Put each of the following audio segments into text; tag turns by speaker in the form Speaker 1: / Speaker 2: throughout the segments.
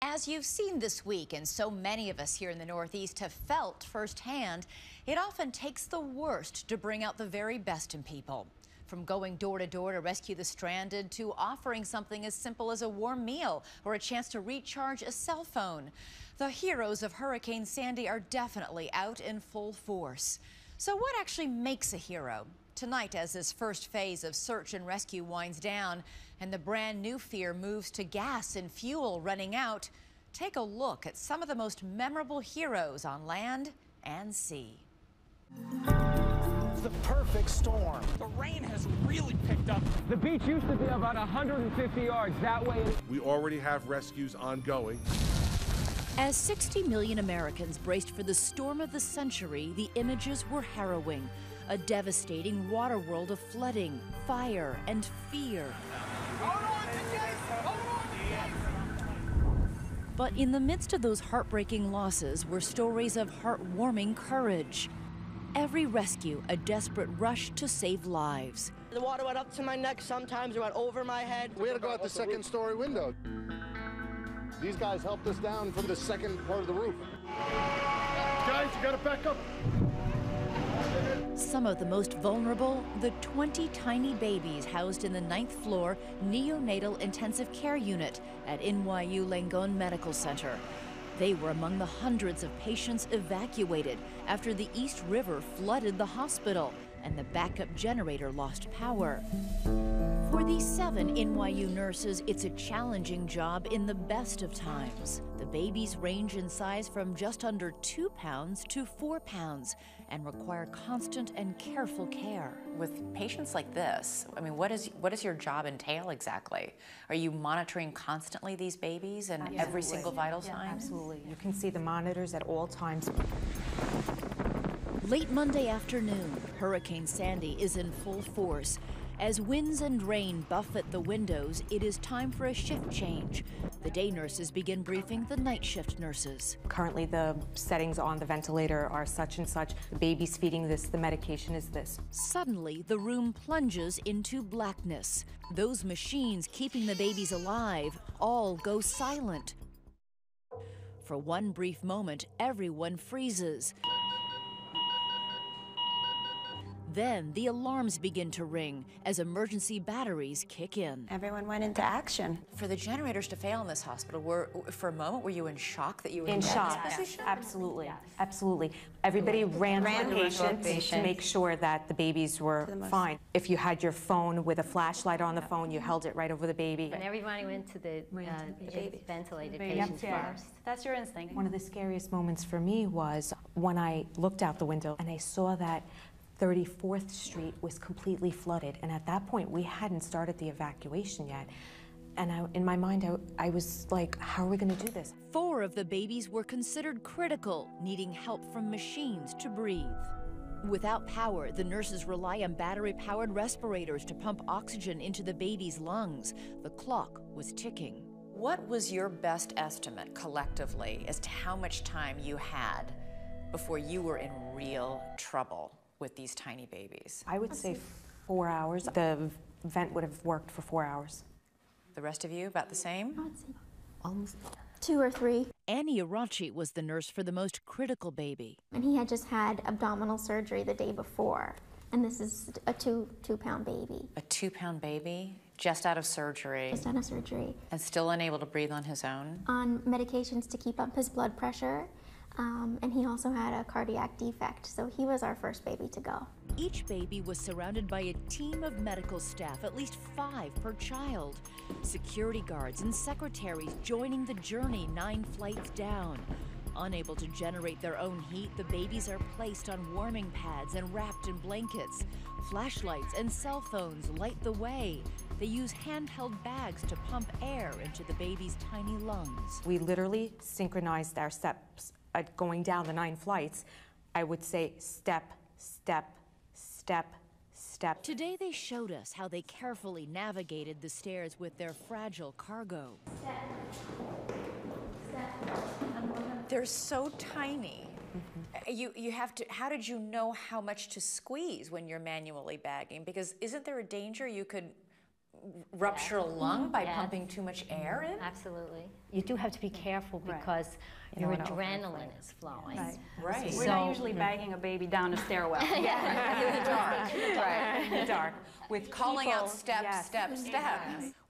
Speaker 1: As you've seen this week, and so many of us here in the Northeast have felt firsthand, it often takes the worst to bring out the very best in people. From going door to door to rescue the stranded to offering something as simple as a warm meal or a chance to recharge a cell phone. The heroes of Hurricane Sandy are definitely out in full force. So what actually makes a hero? Tonight, as this first phase of search and rescue winds down and the brand new fear moves to gas and fuel running out, take a look at some of the most memorable heroes on land and sea.
Speaker 2: The perfect storm.
Speaker 3: The rain has really picked up.
Speaker 4: The beach used to be about 150 yards that way.
Speaker 5: We already have rescues ongoing.
Speaker 1: As 60 million Americans braced for the storm of the century, the images were harrowing. A devastating water world of flooding, fire, and fear. But in the midst of those heartbreaking losses were stories of heartwarming courage. Every rescue, a desperate rush to save lives.
Speaker 6: The water went up to my neck, sometimes it went over my head.
Speaker 7: We had to go out the second-story window. These guys helped us down from the second part of the roof.
Speaker 5: Guys, you gotta back up.
Speaker 1: Some of the most vulnerable, the 20 tiny babies housed in the 9th floor neonatal intensive care unit at NYU Langone Medical Center. They were among the hundreds of patients evacuated after the East River flooded the hospital and the backup generator lost power. For these 7 NYU nurses, it's a challenging job in the best of times. The babies range in size from just under 2 pounds to 4 pounds and require constant and careful care.
Speaker 8: With patients like this, I mean, what does your job entail exactly? Are you monitoring constantly these babies and every single vital sign?
Speaker 9: Absolutely. You can see the monitors at all times.
Speaker 1: Late Monday afternoon, Hurricane Sandy is in full force. As winds and rain buffet the windows, it is time for a shift change. The day nurses begin briefing the night shift nurses.
Speaker 9: Currently, the settings on the ventilator are such and such. The baby's feeding this, the medication is this.
Speaker 1: Suddenly, the room plunges into blackness. Those machines keeping the babies alive all go silent. For one brief moment, everyone freezes. Then the alarms begin to ring as emergency batteries kick in.
Speaker 10: Everyone went into action.
Speaker 8: For the generators to fail in this hospital, for a moment, were you in shock that you were
Speaker 9: in shock?
Speaker 8: This position?
Speaker 9: Absolutely, absolutely. Everybody ran to the patient to make sure that the babies were fine. If you had your phone with a flashlight on the phone, you held it right over the baby.
Speaker 11: And everybody went to the ventilated patients first. That's your instinct.
Speaker 9: One of the scariest moments for me was when I looked out the window and I saw that 34th Street was completely flooded, and at that point we hadn't started the evacuation yet. And in my mind, I was like, how are we going to do this?
Speaker 1: 4 of the babies were considered critical, needing help from machines to breathe. Without power, the nurses rely on battery-powered respirators to pump oxygen into the baby's lungs. The clock was ticking.
Speaker 8: What was your best estimate collectively as to how much time you had before you were in real trouble with these tiny babies?
Speaker 9: I would say 4 hours. The vent would have worked for 4 hours.
Speaker 8: The rest of you, about the same?
Speaker 10: I would say almost 2 or 3.
Speaker 1: Annie Arachi was the nurse for the most critical baby.
Speaker 10: And he had just had abdominal surgery the day before. And this is a 2-pound baby.
Speaker 8: A 2-pound baby, just out of surgery.
Speaker 10: Just out of surgery.
Speaker 8: And still unable to breathe on his own?
Speaker 10: On medications to keep up his blood pressure. And he also had a cardiac defect, so he was our first baby to go.
Speaker 1: Each baby was surrounded by a team of medical staff, at least 5 per child. Security guards and secretaries joining the journey 9 flights down. Unable to generate their own heat, the babies are placed on warming pads and wrapped in blankets. Flashlights and cell phones light the way. They use handheld bags to pump air into the baby's tiny lungs.
Speaker 9: We literally synchronized our steps. Going down the 9 flights, I would say step, step, step, step.
Speaker 1: Today they showed us how they carefully navigated the stairs with their fragile cargo.
Speaker 8: They're so tiny. You have to, how did you know how much to squeeze when you're manually bagging? Because isn't there a danger you could rupture a lung by pumping too much air in?
Speaker 11: Absolutely. You do have to be careful because your adrenaline is flowing.
Speaker 8: Right.
Speaker 2: We're not usually bagging a baby down a stairwell.
Speaker 8: In the dark. Right.
Speaker 2: In the dark.
Speaker 8: With calling out steps, steps.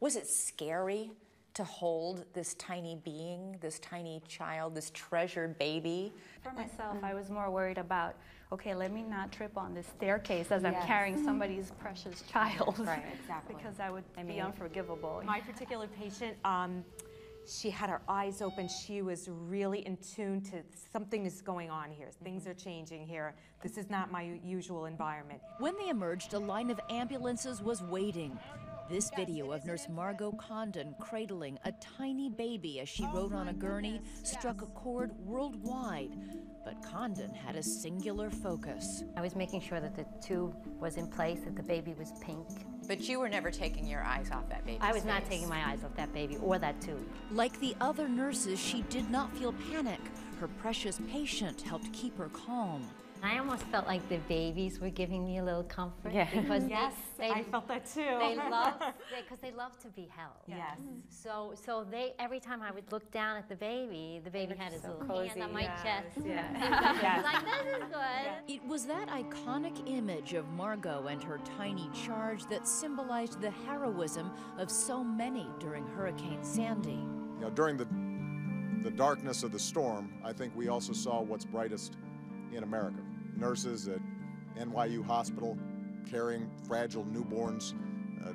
Speaker 8: Was it scary to hold this tiny being, this tiny child, this treasured baby?
Speaker 2: For myself, I was more worried about, okay, let me not trip on this staircase as I'm carrying somebody's precious child.
Speaker 9: Right, exactly.
Speaker 2: Because that would be unforgivable.
Speaker 9: My particular patient, she had her eyes open. She was really in tune to something is going on here. Things are changing here. This is not my usual environment.
Speaker 1: When they emerged, a line of ambulances was waiting. This video of Nurse Margot Condon cradling a tiny baby as she rode on a gurney struck a chord worldwide. But Condon had a singular focus.
Speaker 11: I was making sure that the tube was in place, that the baby was pink.
Speaker 8: But you were never taking your eyes off that baby's
Speaker 11: I was not
Speaker 8: face.
Speaker 11: taking my eyes off that baby or that tube.
Speaker 1: Like the other nurses, she did not feel panic. Her precious patient helped keep her calm.
Speaker 11: I almost felt like the babies were giving me a little comfort.
Speaker 9: Because
Speaker 11: I
Speaker 9: felt that too.
Speaker 11: They love, because they love to be held.
Speaker 9: Yes.
Speaker 11: So they, every time I would look down at the baby had his little hand on my chest.
Speaker 9: Yes.
Speaker 11: Like, this is good.
Speaker 1: It was that iconic image of Margot and her tiny charge that symbolized the heroism of so many during Hurricane Sandy.
Speaker 7: You know, during the darkness of the storm, I think we also saw what's brightest in America. Nurses at NYU Hospital carrying fragile newborns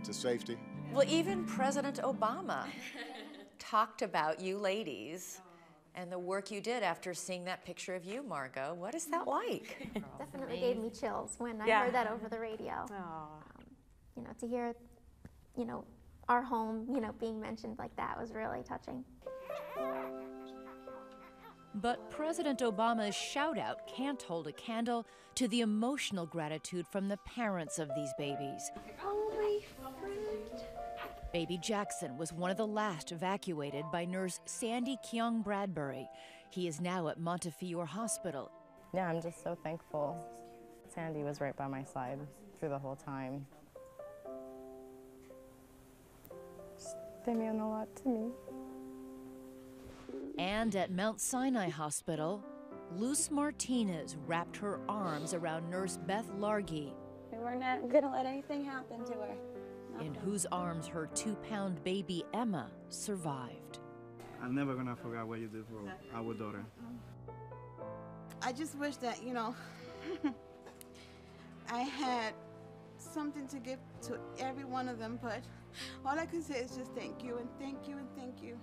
Speaker 7: to safety.
Speaker 8: Well, even President Obama talked about you ladies and the work you did after seeing that picture of you, Margot. What is that like?
Speaker 10: Definitely gave me chills when I heard that over the radio. You know, to hear, you know, our home, you know, being mentioned like that was really touching.
Speaker 1: But President Obama's shout-out can't hold a candle to the emotional gratitude from the parents of these babies.
Speaker 10: Oh, my friend.
Speaker 1: Baby Jackson was one of the last evacuated by nurse Sandy Keong Bradbury. He is now at Montefiore Hospital.
Speaker 12: Yeah, I'm just so thankful. Sandy was right by my side through the whole time. They mean a lot to me.
Speaker 1: And at Mount Sinai Hospital, Luz Martinez wrapped her arms around Nurse Beth Largy.
Speaker 13: We were not going to let anything happen to her.
Speaker 1: In whose arms her 2-pound baby Emma survived.
Speaker 14: I'm never going to forget what you did for our daughter.
Speaker 15: I just wish that, you know, I had something to give to every one of them, but all I can say is just thank you and thank you and thank you.